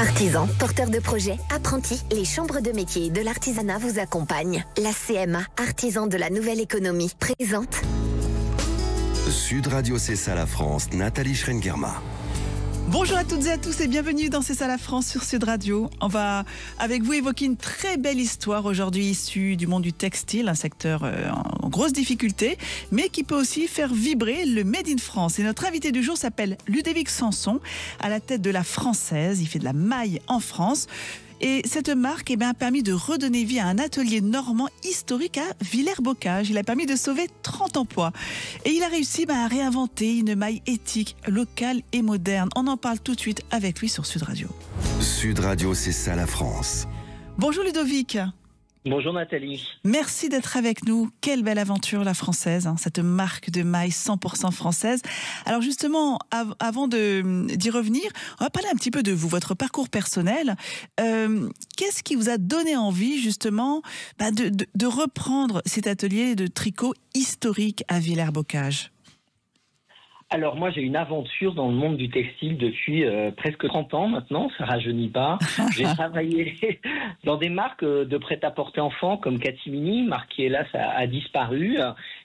Artisans, porteurs de projets, apprentis, les chambres de métiers et de l'artisanat vous accompagnent. La CMA, artisan de la nouvelle économie, présente. Sud Radio, c'est ça la France, Nathalie Schrengerma. Bonjour à toutes et à tous et bienvenue dans C'est ça la France sur Sud Radio. On va avec vous évoquer une très belle histoire aujourd'hui issue du monde du textile, un secteur en grosse difficulté, mais qui peut aussi faire vibrer le Made in France. Et notre invité du jour s'appelle Ludovic Sanson, à la tête de la Française. Il fait de la maille en France. Et cette marque a permis de redonner vie à un atelier normand historique à Villers-Bocage. Il a permis de sauver 30 emplois. Et il a réussi à réinventer une maille éthique, locale et moderne. On en parle tout de suite avec lui sur Sud Radio. Sud Radio, c'est ça la France. Bonjour Ludovic. Bonjour Nathalie. Merci d'être avec nous. Quelle belle aventure la Française, cette marque de maille 100% française. Alors justement, avant d'y revenir, on va parler un petit peu de vous, votre parcours personnel. Qu'est-ce qui vous a donné envie justement de reprendre cet atelier de tricot historique à Villers-Bocage ? Alors moi j'ai une aventure dans le monde du textile depuis presque 30 ans maintenant, ça rajeunit pas. J'ai travaillé dans des marques de prêt-à-porter enfants comme Catimini, marque qui hélas a disparu.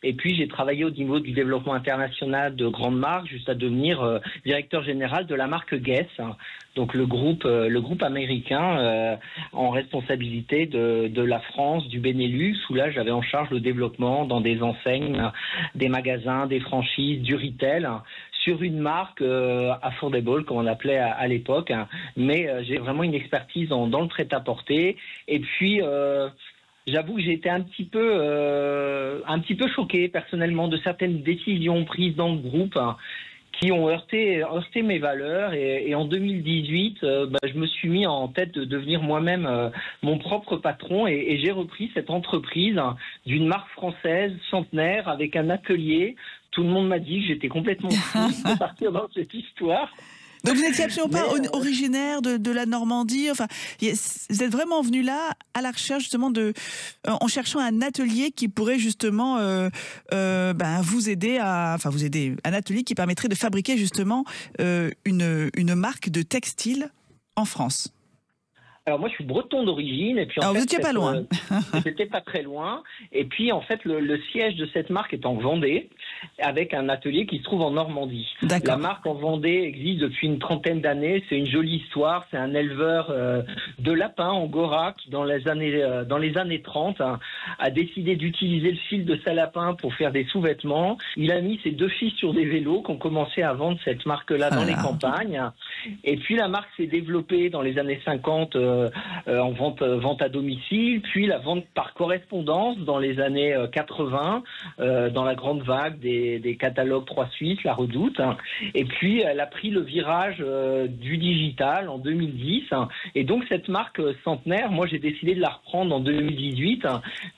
Et puis j'ai travaillé au niveau du développement international de grandes marques jusqu'à devenir directeur général de la marque Guess. Donc le groupe américain en responsabilité de la France, du Benelux, où là j'avais en charge le développement dans des enseignes, des magasins, des franchises, du retail, sur une marque affordable comme on appelait à l'époque. Mais j'ai vraiment une expertise dans le prêt-à-porter. Et puis j'avoue que j'ai été un petit peu choqué personnellement de certaines décisions prises dans le groupe qui ont heurté mes valeurs et en 2018, je me suis mis en tête de devenir moi-même mon propre patron et j'ai repris cette entreprise d'une marque française centenaire avec un atelier. Tout le monde m'a dit que j'étais complètement fou de partir dans cette histoire. Donc vous n'étiez absolument pas originaire de la Normandie. Enfin, vous êtes vraiment venu là à la recherche justement en cherchant un atelier qui pourrait justement vous aider un atelier qui permettrait de fabriquer justement une marque de textile en France. Alors moi je suis breton d'origine et puis vous n'étiez pas loin. J'étais pas très loin et puis en fait le siège de cette marque est en Vendée avec un atelier qui se trouve en Normandie. D'accord. La marque en Vendée existe depuis une trentaine d'années, c'est une jolie histoire, c'est un éleveur de lapins angora qui dans les années 30 a décidé d'utiliser le fil de sa lapin pour faire des sous-vêtements. Il a mis ses deux fils sur des vélos qui ont commencé à vendre cette marque-là dans les campagnes et puis la marque s'est développée dans les années 50 en vente à domicile, puis la vente par correspondance dans les années 80, dans la grande vague des catalogues 3 Suisses, la Redoute, et puis elle a pris le virage du digital en 2010, et donc cette marque centenaire, moi j'ai décidé de la reprendre en 2018,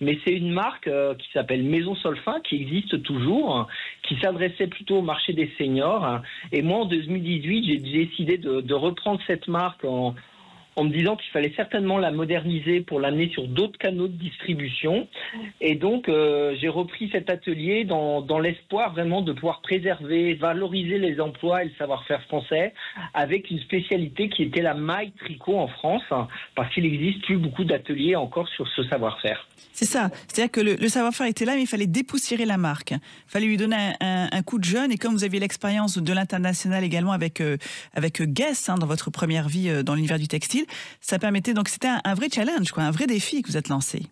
mais c'est une marque qui s'appelle Maison Solfin, qui existe toujours, qui s'adressait plutôt au marché des seniors, et moi en 2018 j'ai décidé de reprendre cette marque en me disant qu'il fallait certainement la moderniser pour l'amener sur d'autres canaux de distribution. Et donc, j'ai repris cet atelier dans l'espoir vraiment de pouvoir préserver, valoriser les emplois et le savoir-faire français avec une spécialité qui était la maille tricot en France, parce qu'il n'existe plus beaucoup d'ateliers encore sur ce savoir-faire. C'est ça, c'est-à-dire que le savoir-faire était là, mais il fallait dépoussiérer la marque. Il fallait lui donner un coup de jeune, et comme vous aviez l'expérience de l'international également avec Guess, dans votre première vie dans l'univers du textile, ça permettait, donc c'était un vrai challenge, un vrai défi que vous êtes lancé.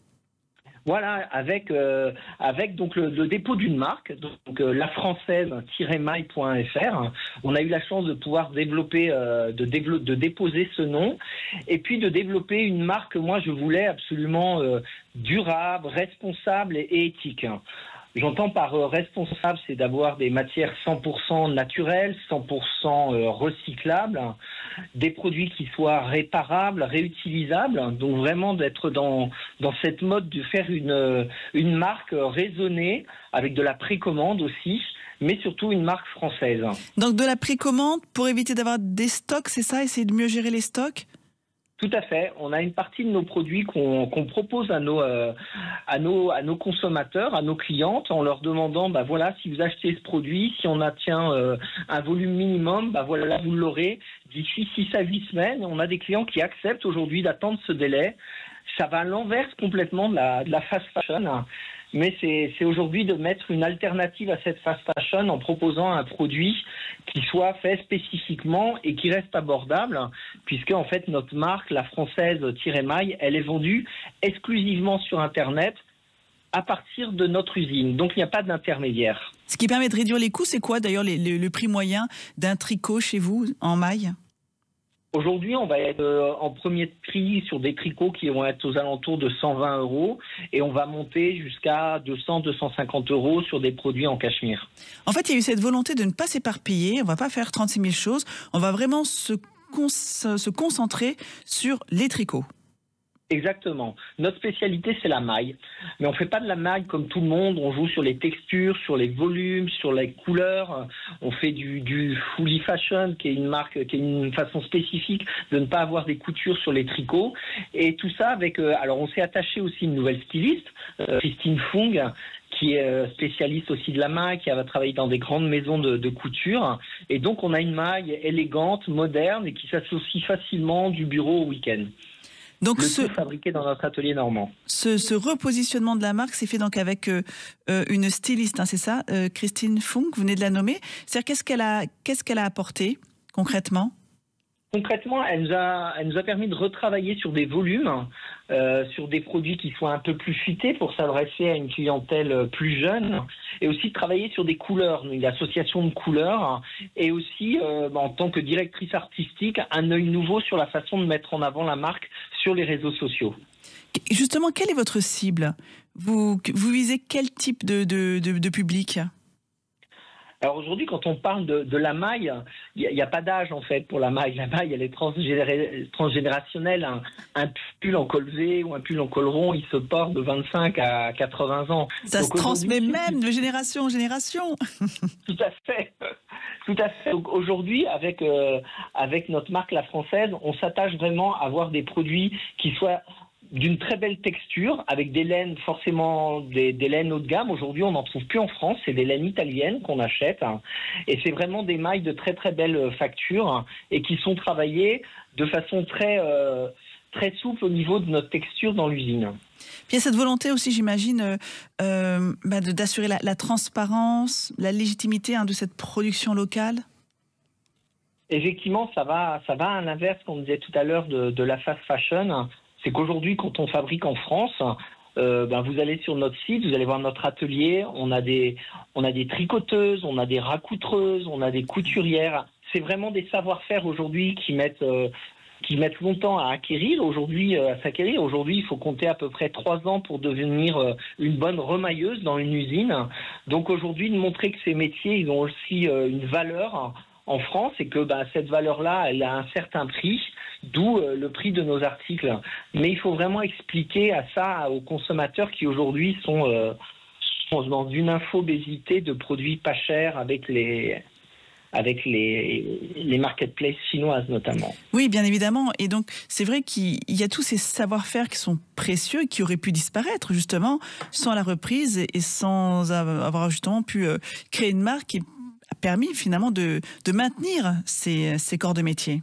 Voilà, avec donc le dépôt d'une marque, donc la française-maille.fr. On a eu la chance de pouvoir de déposer ce nom et puis de développer une marque que moi je voulais absolument durable, responsable et éthique. J'entends par responsable, c'est d'avoir des matières 100% naturelles, 100% recyclables, des produits qui soient réparables, réutilisables, donc vraiment d'être dans cette mode de faire une marque raisonnée, avec de la précommande aussi, mais surtout une marque française. Donc de la précommande pour éviter d'avoir des stocks, c'est ça, essayer de mieux gérer les stocks ? Tout à fait. On a une partie de nos produits qu'on propose à nos consommateurs, à nos clientes, en leur demandant, bah voilà, si vous achetez ce produit, si on atteint un volume minimum, bah voilà, vous l'aurez d'ici 6 à 8 semaines. On a des clients qui acceptent aujourd'hui d'attendre ce délai. Ça va à l'inverse complètement de la fast fashion. Mais c'est aujourd'hui de mettre une alternative à cette fast fashion en proposant un produit qui soit fait spécifiquement et qui reste abordable, puisque en fait notre marque, la française Tiremaille, elle est vendue exclusivement sur Internet à partir de notre usine. Donc il n'y a pas d'intermédiaire. Ce qui permet de réduire les coûts, c'est quoi d'ailleurs le prix moyen d'un tricot chez vous en maille ? Aujourd'hui, on va être en premier prix sur des tricots qui vont être aux alentours de 120 € et on va monter jusqu'à 200-250 € sur des produits en cachemire. En fait, il y a eu cette volonté de ne pas s'éparpiller, on ne va pas faire 36 000 choses, on va vraiment se concentrer sur les tricots. Exactement. Notre spécialité, c'est la maille. Mais on ne fait pas de la maille comme tout le monde. On joue sur les textures, sur les volumes, sur les couleurs. On fait du fully fashion, qui est une marque, qui est une façon spécifique de ne pas avoir des coutures sur les tricots. Et tout ça avec... alors, on s'est attaché aussi une nouvelle styliste, Christine Fung, qui est spécialiste aussi de la maille, qui va travailler dans des grandes maisons de couture. Et donc, on a une maille élégante, moderne et qui s'associe facilement du bureau au week-end. Donc tout fabriqué dans notre atelier normand. Ce repositionnement de la marque s'est fait donc avec une styliste, hein, c'est ça, Christine Funk, vous venez de la nommer. C'est-à-dire qu'est-ce qu'elle a apporté concrètement ? Concrètement, elle nous a permis de retravailler sur des volumes, sur des produits qui soient un peu plus futés pour s'adresser à une clientèle plus jeune, et aussi de travailler sur des couleurs, une association de couleurs, et aussi en tant que directrice artistique, un œil nouveau sur la façon de mettre en avant la marque sur les réseaux sociaux. Justement, quelle est votre cible ? Vous visez quel type de public ? Alors aujourd'hui, quand on parle de la maille, il n'y a pas d'âge en fait pour la maille. La maille, elle est transgénérationnelle. Un pull en col V ou un pull en col rond, il se porte de 25 à 80 ans. Ça se transmet même de génération en génération. Tout à fait. Tout à fait. Donc aujourd'hui, avec notre marque La Française, on s'attache vraiment à avoir des produits qui soient d'une très belle texture, avec des laines forcément des laines haut de gamme. Aujourd'hui, on n'en trouve plus en France, c'est des laines italiennes qu'on achète, et c'est vraiment des mailles de très très belle facture et qui sont travaillées de façon très souple au niveau de notre texture dans l'usine. Puis il y a cette volonté aussi, j'imagine, d'assurer la transparence, la légitimité de cette production locale. Effectivement, ça va à l'inverse, comme on disait tout à l'heure, de la fast fashion. C'est qu'aujourd'hui, quand on fabrique en France, vous allez sur notre site, vous allez voir notre atelier, on a des tricoteuses, on a des racoutreuses, on a des couturières. C'est vraiment des savoir-faire aujourd'hui qui mettent longtemps à acquérir. Aujourd'hui, il faut compter à peu près 3 ans pour devenir une bonne remailleuse dans une usine. Donc aujourd'hui, de montrer que ces métiers, ils ont aussi une valeur en France et que cette valeur-là, elle a un certain prix. D'où le prix de nos articles. Mais il faut vraiment expliquer aux consommateurs qui aujourd'hui sont dans une infobésité de produits pas chers avec les marketplaces chinoises notamment. Oui, bien évidemment. Et donc, c'est vrai qu'il y a tous ces savoir-faire qui sont précieux et qui auraient pu disparaître justement sans la reprise et sans avoir justement pu créer une marque qui a permis finalement de maintenir ces corps de métier.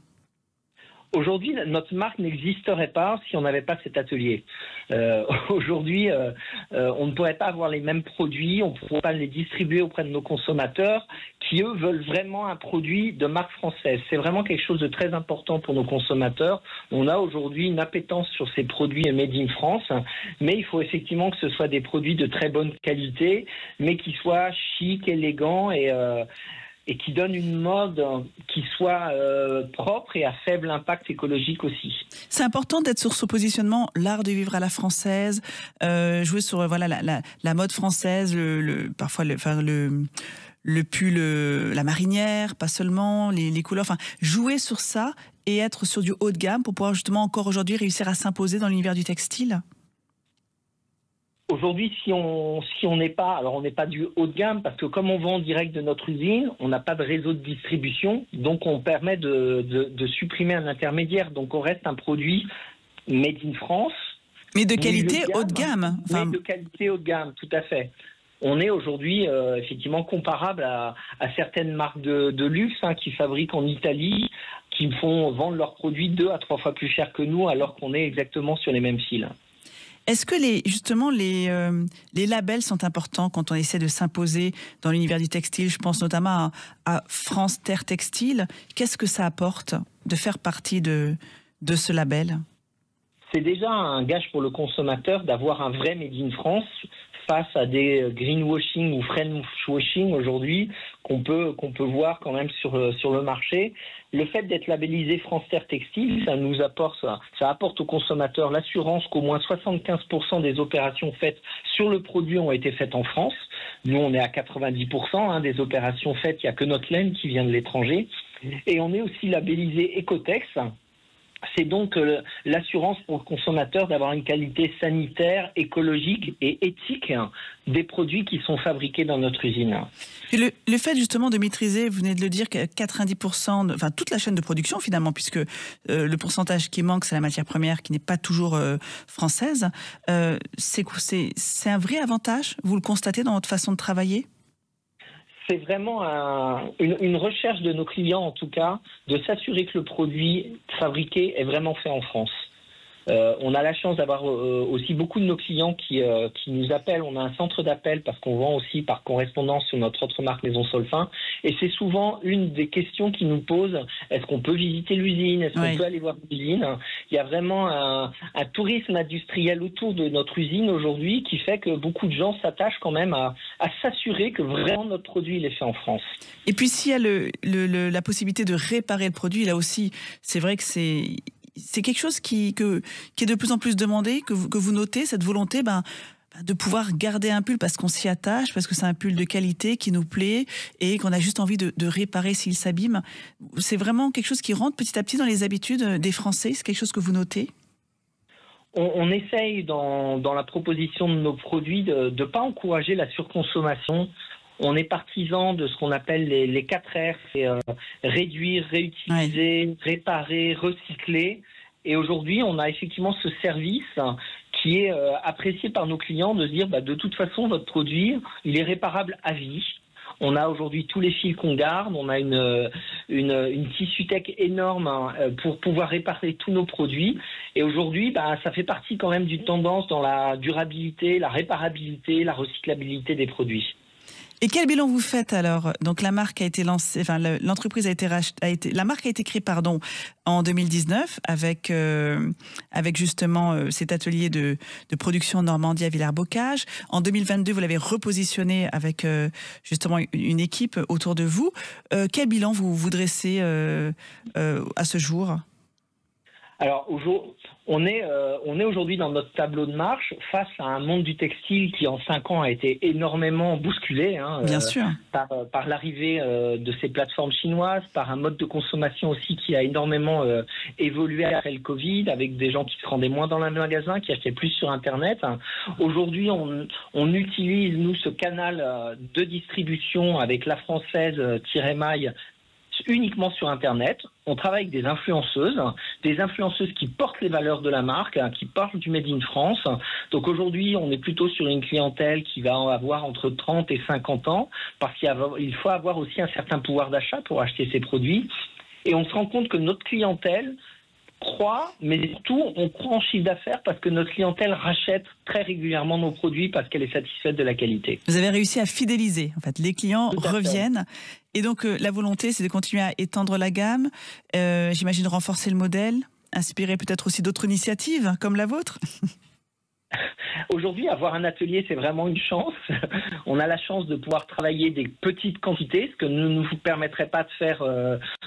Aujourd'hui, notre marque n'existerait pas si on n'avait pas cet atelier. Aujourd'hui, on ne pourrait pas avoir les mêmes produits, on ne pourrait pas les distribuer auprès de nos consommateurs qui, eux, veulent vraiment un produit de marque française. C'est vraiment quelque chose de très important pour nos consommateurs. On a aujourd'hui une appétence sur ces produits made in France, mais il faut effectivement que ce soit des produits de très bonne qualité, mais qui soient chic, élégants et qui donne une mode qui soit propre et à faible impact écologique aussi. C'est important d'être sur ce positionnement, l'art de vivre à la française, jouer sur la mode française, parfois le pull, la marinière, pas seulement, les couleurs, jouer sur ça et être sur du haut de gamme pour pouvoir justement encore aujourd'hui réussir à s'imposer dans l'univers du textile. Aujourd'hui, si on n'est pas, alors on n'est pas du haut de gamme parce que comme on vend en direct de notre usine, on n'a pas de réseau de distribution, donc on permet de supprimer un intermédiaire. Donc on reste un produit made in France. Mais de qualité haut de gamme. Enfin... Mais de qualité haut de gamme, tout à fait. On est aujourd'hui effectivement comparable à certaines marques de luxe qui fabriquent en Italie, qui font vendre leurs produits 2 à 3 fois plus cher que nous, alors qu'on est exactement sur les mêmes fils. Est-ce que les labels sont importants quand on essaie de s'imposer dans l'univers du textile? Je pense notamment à France Terre Textile. Qu'est-ce que ça apporte de faire partie de ce label? C'est déjà un gage pour le consommateur d'avoir un vrai Made in France face à des greenwashing ou Frenchwashing aujourd'hui qu'on peut voir quand même sur le marché. Le fait d'être labellisé France Terre Textile, ça apporte aux consommateurs l'assurance qu'au moins 75% des opérations faites sur le produit ont été faites en France. Nous, on est à 90% des opérations faites, il n'y a que notre laine qui vient de l'étranger. Et on est aussi labellisé Ecotex. C'est donc l'assurance pour le consommateur d'avoir une qualité sanitaire, écologique et éthique des produits qui sont fabriqués dans notre usine. Et le fait justement de maîtriser, vous venez de le dire, que 90%, enfin toute la chaîne de production finalement, puisque le pourcentage qui manque, c'est la matière première qui n'est pas toujours française, c'est un vrai avantage, vous le constatez dans votre façon de travailler ? C'est vraiment une recherche de nos clients, en tout cas, de s'assurer que le produit fabriqué est vraiment fait en France. On a la chance d'avoir aussi beaucoup de nos clients qui nous appellent. On a un centre d'appel parce qu'on vend aussi par correspondance sur notre autre marque Maison Solfin. Et c'est souvent une des questions qu'ils nous posent. Est-ce qu'on peut visiter l'usine? Est-ce qu'on peut aller voir l'usine? Il y a vraiment un tourisme industriel autour de notre usine aujourd'hui qui fait que beaucoup de gens s'attachent quand même à s'assurer que vraiment notre produit il est fait en France. Et puis s'il y a la possibilité de réparer le produit, là aussi, c'est vrai que c'est quelque chose qui est de plus en plus demandé, que vous notez, cette volonté de pouvoir garder un pull parce qu'on s'y attache, parce que c'est un pull de qualité qui nous plaît et qu'on a juste envie de réparer s'il s'abîme. C'est vraiment quelque chose qui rentre petit à petit dans les habitudes des Français. C'est quelque chose que vous notez? On essaye dans la proposition de nos produits de ne pas encourager la surconsommation. On est partisan de ce qu'on appelle les 4 R, c'est réduire, réutiliser, réparer, recycler. Et aujourd'hui, on a effectivement ce service qui est apprécié par nos clients de se dire de toute façon, votre produit, il est réparable à vie. On a aujourd'hui tous les fils qu'on garde, on a une tissutech énorme pour pouvoir réparer tous nos produits. Et aujourd'hui, ça fait partie quand même d'une tendance dans la durabilité, la réparabilité, la recyclabilité des produits. Et quel bilan vous faites alors? Donc la marque a été lancée, enfin l'entreprise a été rachetée, la marque a été créée en 2019 avec justement cet atelier de production en Normandie à Villers-Bocage. En 2022, vous l'avez repositionné avec justement une équipe autour de vous. Quel bilan vous dressez à ce jour? Alors, on est aujourd'hui dans notre tableau de marche face à un monde du textile qui, en 5 ans, a été énormément bousculé. Bien sûr. Par l'arrivée de ces plateformes chinoises, par un mode de consommation aussi qui a énormément évolué après le Covid, avec des gens qui se rendaient moins dans les magasins, qui achetaient plus sur Internet. Aujourd'hui, on utilise, nous, ce canal de distribution avec La Française Maille uniquement sur Internet. On travaille avec des influenceuses qui portent les valeurs de la marque, qui parlent du Made in France. Donc aujourd'hui, on est plutôt sur une clientèle qui va avoir entre 30 et 50 ans, parce qu'il faut avoir aussi un certain pouvoir d'achat pour acheter ces produits. Et on se rend compte que notre clientèle croît, mais surtout, on croît en chiffre d'affaires parce que notre clientèle rachète très régulièrement nos produits parce qu'elle est satisfaite de la qualité. Vous avez réussi à fidéliser, en fait. Les clients reviennent. Et donc, la volonté, c'est de continuer à étendre la gamme, j'imagine renforcer le modèle, inspirer peut-être aussi d'autres initiatives comme la vôtre. Aujourd'hui, avoir un atelier, c'est vraiment une chance. On a la chance de pouvoir travailler des petites quantités, ce que ne nous permettrait pas de faire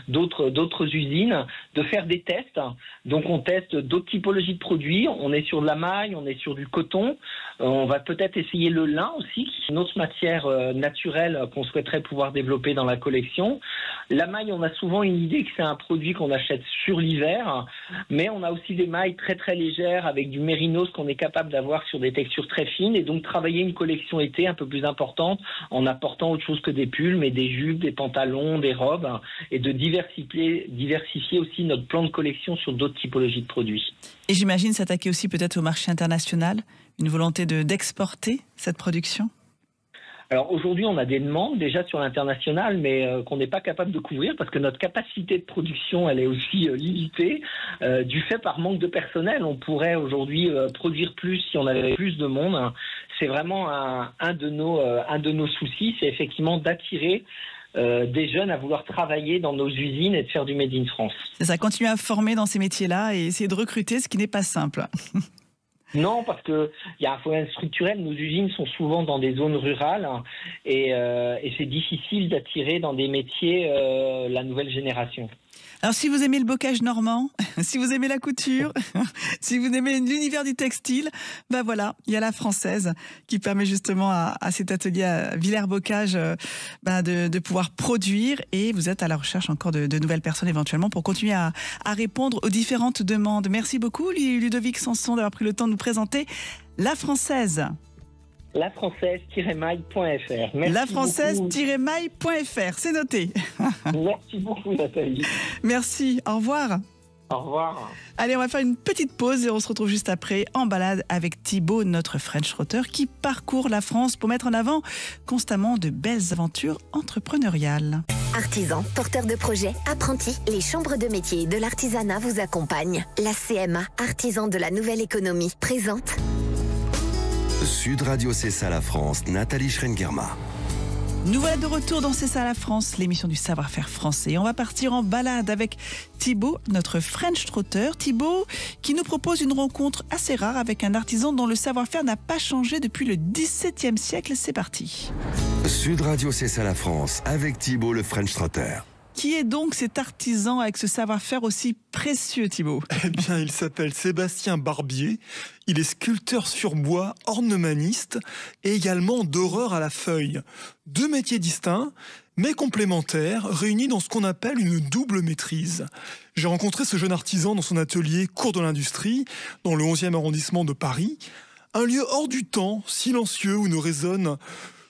d'autres usines, de faire des tests. Donc, on teste d'autres typologies de produits. On est sur de la maille, on est sur du coton. On va peut-être essayer le lin aussi, qui est une autre matière naturelle qu'on souhaiterait pouvoir développer dans la collection. La maille, on a souvent une idée que c'est un produit qu'on achète sur l'hiver, mais on a aussi des mailles très très légères avec du mérinos qu'on est capable d'avoir sur des textures très fines et donc travailler une collection été un peu plus importante en apportant autre chose que des pulls, mais des jupes, des pantalons, des robes et de diversifier aussi notre plan de collection sur d'autres typologies de produits. Et j'imagine s'attaquer aussi peut-être au marché international, une volonté d'exporter cette production? Alors aujourd'hui, on a des demandes déjà sur l'international, mais qu'on n'est pas capable de couvrir parce que notre capacité de production, elle est aussi limitée du fait par manque de personnel. On pourrait aujourd'hui produire plus si on avait plus de monde. C'est vraiment un de nos soucis, c'est effectivement d'attirer des jeunes à vouloir travailler dans nos usines et de faire du Made in France. C'est ça, continuer à former dans ces métiers-là et essayer de recruter, ce qui n'est pas simple. Non, parce qu'il y a un problème structurel. Nos usines sont souvent dans des zones rurales et c'est difficile d'attirer dans des métiers la nouvelle génération. Alors, si vous aimez le bocage normand, si vous aimez la couture, si vous aimez l'univers du textile, ben voilà, il y a la Française qui permet justement à cet atelier à Villers-Bocage de pouvoir produire, et vous êtes à la recherche encore de nouvelles personnes éventuellement pour continuer à répondre aux différentes demandes. Merci beaucoup Ludovic Sanson d'avoir pris le temps de nous présenter la Française. Lafrançaise-maille.fr. Lafrançaise-maille.fr, c'est noté. Merci beaucoup Nathalie. Merci, au revoir. Au revoir. Allez, on va faire une petite pause et on se retrouve juste après en balade avec Thibaut, notre French Trotter, qui parcourt la France pour mettre en avant constamment de belles aventures entrepreneuriales. Artisans, porteurs de projets, apprentis, les chambres de métiers de l'artisanat vous accompagnent. La CMA, artisan de la nouvelle économie, présente Sud Radio C'est ça la France, Nathalie Schrengerma. Nous voilà de retour dans C'est ça la France, l'émission du savoir-faire français. On va partir en balade avec Thibaut, notre French Trotter. Thibaut qui nous propose une rencontre assez rare avec un artisan dont le savoir-faire n'a pas changé depuis le XVIIe siècle. C'est parti. Sud Radio C'est ça la France, avec Thibaut le French Trotter. Qui est donc cet artisan avec ce savoir-faire aussi précieux, Thibaut? Eh bien, il s'appelle Sébastien Barbier. Il est sculpteur sur bois, ornemaniste et également doreur à la feuille. Deux métiers distincts, mais complémentaires, réunis dans ce qu'on appelle une double maîtrise. J'ai rencontré ce jeune artisan dans son atelier Cours de l'Industrie, dans le 11e arrondissement de Paris. Un lieu hors du temps, silencieux, où ne résonne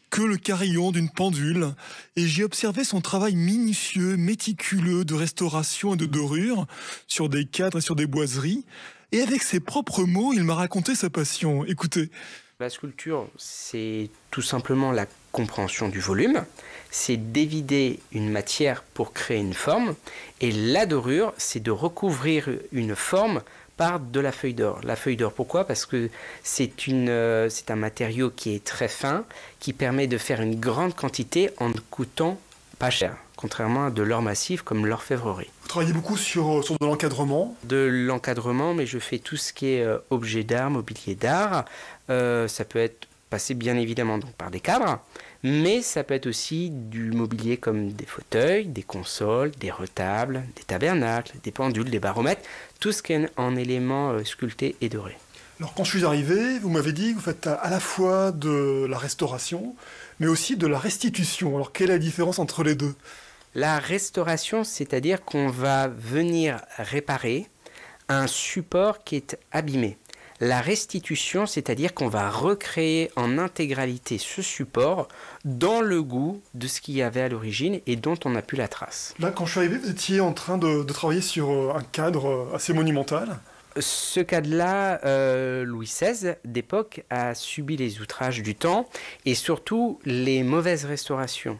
que le carillon d'une pendule, et j'y observais son travail minutieux, méticuleux de restauration et de dorure sur des cadres et sur des boiseries. Et avec ses propres mots, il m'a raconté sa passion. Écoutez. La sculpture, c'est tout simplement la compréhension du volume, c'est d'évider une matière pour créer une forme, et la dorure, c'est de recouvrir une forme par de la feuille d'or. La feuille d'or, pourquoi? Parce que c'est un matériau qui est très fin, qui permet de faire une grande quantité en ne coûtant pas cher, contrairement à de l'or massif comme l'orfèvrerie. Vous travaillez beaucoup sur de l'encadrement? De l'encadrement, mais je fais tout ce qui est objet d'art, mobilier d'art. Ça peut être passé bien évidemment donc, par des cadres, mais ça peut être aussi du mobilier comme des fauteuils, des consoles, des retables, des tabernacles, des pendules, des baromètres, tout ce qui est en éléments sculptés et dorés. Alors quand je suis arrivé, vous m'avez dit que vous faites à la fois de la restauration, mais aussi de la restitution. Alors quelle est la différence entre les deux? La restauration, c'est-à-dire qu'on va venir réparer un support qui est abîmé. La restitution, c'est-à-dire qu'on va recréer en intégralité ce support dans le goût de ce qu'il y avait à l'origine et dont on n'a plus la trace. Là, quand je suis arrivé, vous étiez en train de travailler sur un cadre assez monumental. Ce cadre-là, Louis XVI, d'époque, a subi les outrages du temps et surtout les mauvaises restaurations.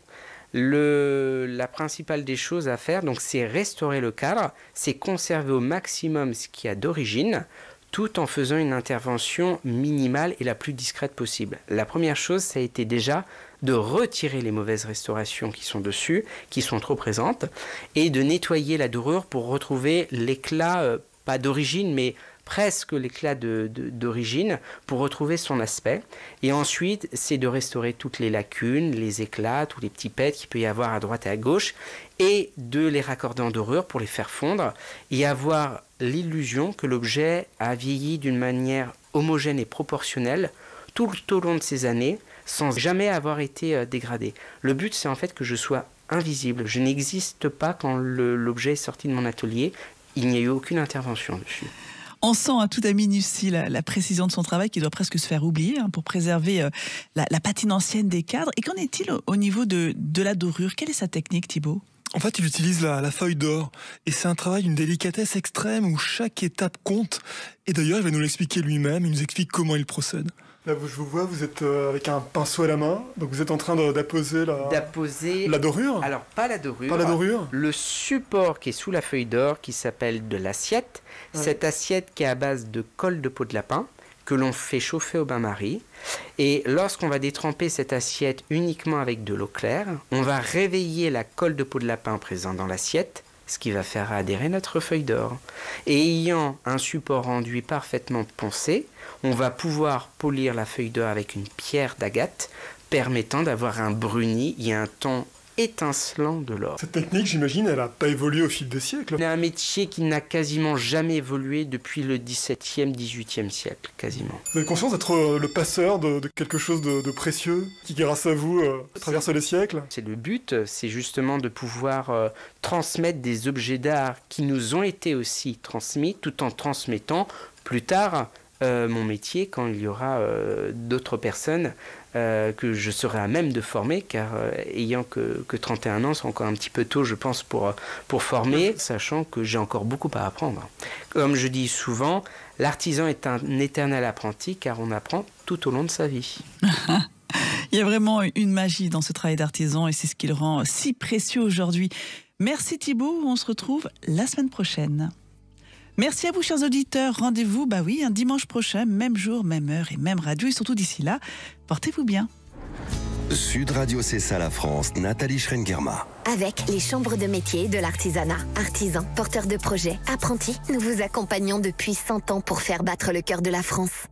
La principale des choses à faire, donc, c'est restaurer le cadre, c'est conserver au maximum ce qu'il y a d'origine, tout en faisant une intervention minimale et la plus discrète possible. La première chose, ça a été déjà de retirer les mauvaises restaurations qui sont dessus, qui sont trop présentes, et de nettoyer la dorure pour retrouver l'éclat, pas d'origine, mais presque l'éclat d'origine, pour retrouver son aspect. Et ensuite, c'est de restaurer toutes les lacunes, les éclats, tous les petits pets qu'il peut y avoir à droite et à gauche, et de les raccorder en dorure pour les faire fondre, et avoir l'illusion que l'objet a vieilli d'une manière homogène et proportionnelle tout au long de ces années, sans jamais avoir été dégradé. Le but, c'est en fait que je sois invisible. Je n'existe pas quand l'objet est sorti de mon atelier. Il n'y a eu aucune intervention dessus. On sent tout à minutie la précision de son travail qui doit presque se faire oublier pour préserver la patine ancienne des cadres. Et qu'en est-il au niveau de la dorure? Quelle est sa technique, Thibaut? En fait, il utilise la feuille d'or et c'est un travail d'une délicatesse extrême où chaque étape compte. Et d'ailleurs, il va nous l'expliquer lui-même, il nous explique comment il procède. Là, je vous vois, vous êtes avec un pinceau à la main, donc vous êtes en train d'apposer la dorure. Alors, pas la dorure. Pas la dorure. Le support qui est sous la feuille d'or, qui s'appelle de l'assiette. Ouais. Cette assiette qui est à base de colle de peau de lapin, que l'on fait chauffer au bain-marie. Et lorsqu'on va détremper cette assiette uniquement avec de l'eau claire, on va réveiller la colle de peau de lapin présente dans l'assiette, ce qui va faire adhérer notre feuille d'or. Et ayant un support enduit parfaitement poncé, on va pouvoir polir la feuille d'or avec une pierre d'agate, permettant d'avoir un bruni et un ton étincelant de l'or. Cette technique, j'imagine, elle n'a pas évolué au fil des siècles. C'est un métier qui n'a quasiment jamais évolué depuis le XVIIe, XVIIIe siècle, quasiment. Vous avez conscience d'être le passeur de quelque chose de précieux qui, grâce à vous, traverse les siècles? C'est le but, c'est justement de pouvoir transmettre des objets d'art qui nous ont été aussi transmis, tout en transmettant plus tard mon métier quand il y aura d'autres personnes que je serai à même de former, car ayant que 31 ans, c'est encore un petit peu tôt, je pense, pour former, sachant que j'ai encore beaucoup à apprendre. Comme je dis souvent, l'artisan est un éternel apprenti, car on apprend tout au long de sa vie. Il y a vraiment une magie dans ce travail d'artisan et c'est ce qui le rend si précieux aujourd'hui. Merci Thibaut, on se retrouve la semaine prochaine. Merci à vous, chers auditeurs. Rendez-vous, un dimanche prochain, même jour, même heure et même radio. Et surtout d'ici là, portez-vous bien. Sud Radio CSA La France, Nathalie Schrengerma. Avec les chambres de métiers et de l'artisanat, artisans, porteurs de projets, apprentis, nous vous accompagnons depuis 100 ans pour faire battre le cœur de la France.